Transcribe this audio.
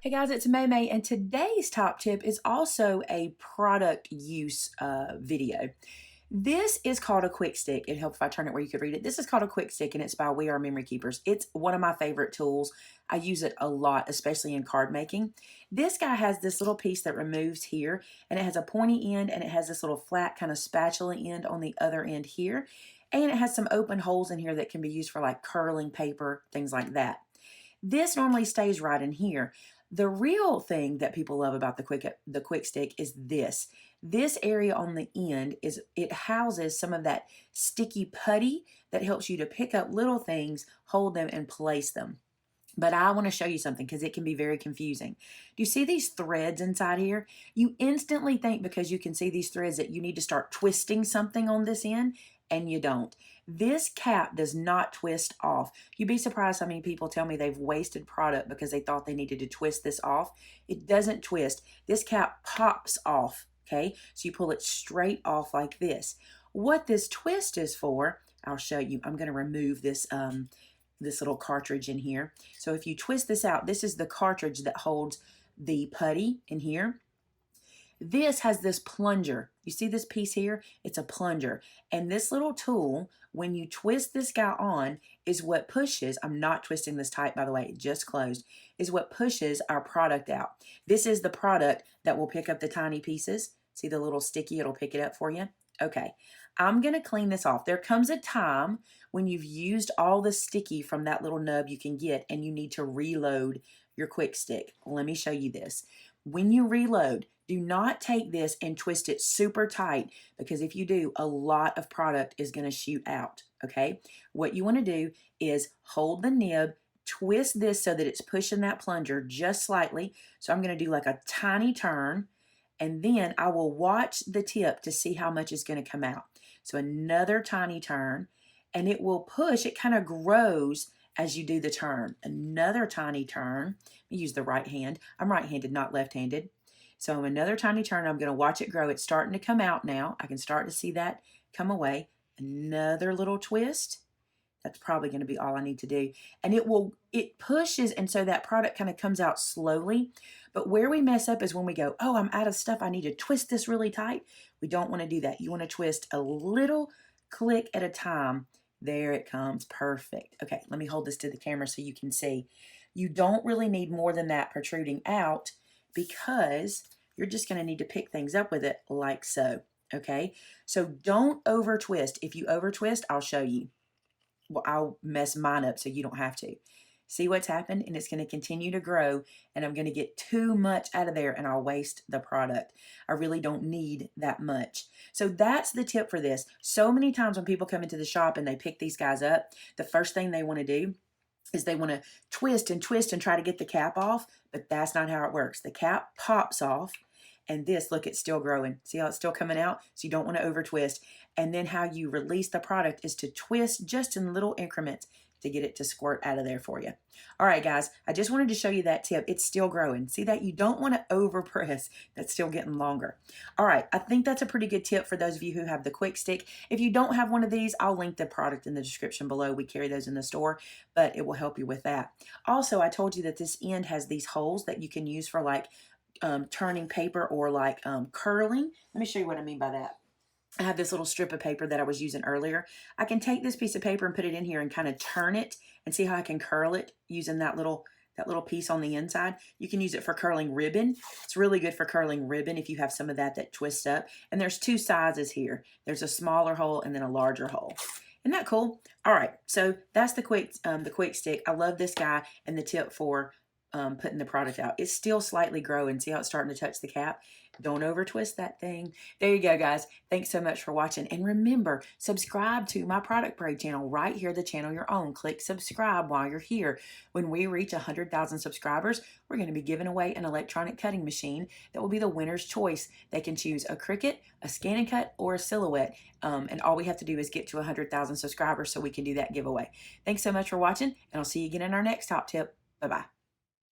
Hey guys, it's Maymay, and today's top tip is also a product use video. This is called a QuickStik. It helps if I turn it where you could read it. This is called a QuickStik, and it's by We Are Memory Keepers. It's one of my favorite tools. I use it a lot, especially in card making. This guy has this little piece that removes here, and it has a pointy end, and it has this little flat kind of spatula end on the other end here. And it has some open holes in here that can be used for like curling paper, things like that. This normally stays right in here. The real thing that people love about the QuickStik is this. This area on the end it houses some of that sticky putty that helps you to pick up little things, hold them, and place them. But I want to show you something because it can be very confusing. Do you see these threads inside here? You instantly think because you can see these threads that you need to start twisting something on this end, and you don't. This cap does not twist off. You'd be surprised how many people tell me they've wasted product because they thought they needed to twist this off. It doesn't twist. This cap pops off, okay? So you pull it straight off like this. What this twist is for, I'll show you. I'm going to remove this this little cartridge in here. So if you twist this out, this is the cartridge that holds the putty in here. This has this plunger. You see this piece here? It's a plunger. And this little tool, when you twist this guy on, is what pushes, I'm not twisting this tight by the way, it just closed, is what pushes our product out. This is the product that will pick up the tiny pieces. See the little sticky, it'll pick it up for you. Okay, I'm gonna clean this off. There comes a time when you've used all the sticky from that little nub you can get and you need to reload your QuickStik. Let me show you this. When you reload, do not take this and twist it super tight because if you do, a lot of product is gonna shoot out, okay? What you wanna do is hold the nib, twist this so that it's pushing that plunger just slightly. So I'm gonna do like a tiny turn, and then I will watch the tip to see how much is going to come out. So another tiny turn, and it will push. It kind of grows as you do the turn. Another tiny turn. I use the right hand. I'm right-handed, not left-handed. So another tiny turn. I'm going to watch it grow. It's starting to come out now. I can start to see that come away. Another little twist. That's probably going to be all I need to do. And it pushes, and so that product kind of comes out slowly. But where we mess up is when we go, oh, I'm out of stuff. I need to twist this really tight. We don't want to do that. You want to twist a little click at a time. There it comes. Perfect. Okay, let me hold this to the camera so you can see. You don't really need more than that protruding out because you're just going to need to pick things up with it like so. Okay, so don't over twist. If you over twist, I'll show you. Well, I'll mess mine up so you don't have to. See what's happened? And it's going to continue to grow, and I'm going to get too much out of there and I'll waste the product. I really don't need that much. So that's the tip for this. So many times when people come into the shop and they pick these guys up, the first thing they want to do is they want to twist and twist and try to get the cap off, but that's not how it works. The cap pops off. And this, look, it's still growing. See how it's still coming out? So you don't want to over twist. And then how you release the product is to twist just in little increments to get it to squirt out of there for you. All right, guys, I just wanted to show you that tip. It's still growing. See that? You don't want to over press. That's still getting longer. All right, I think that's a pretty good tip for those of you who have the QuickStik. If you don't have one of these, I'll link the product in the description below. We carry those in the store, but it will help you with that. Also, I told you that this end has these holes that you can use for like turning paper or like curling. Let me show you what I mean by that. I have this little strip of paper that I was using earlier. I can take this piece of paper and put it in here and kind of turn it and see how I can curl it using that little piece on the inside. You can use it for curling ribbon. It's really good for curling ribbon if you have some of that twists up. And there's two sizes here. There's a smaller hole and then a larger hole. Isn't that cool? All right, so that's the QuickStik. I love this guy and the tip for putting the product out. It's still slightly growing. See how it's starting to touch the cap? Don't over twist that thing. There you go, guys. Thanks so much for watching. And remember, subscribe to my Product Parade channel right here, the channel you're on. Click subscribe while you're here. When we reach 100,000 subscribers, we're going to be giving away an electronic cutting machine that will be the winner's choice. They can choose a Cricut, a Scan and Cut, or a Silhouette. And all we have to do is get to 100,000 subscribers so we can do that giveaway. Thanks so much for watching, and I'll see you again in our next top tip. Bye-bye.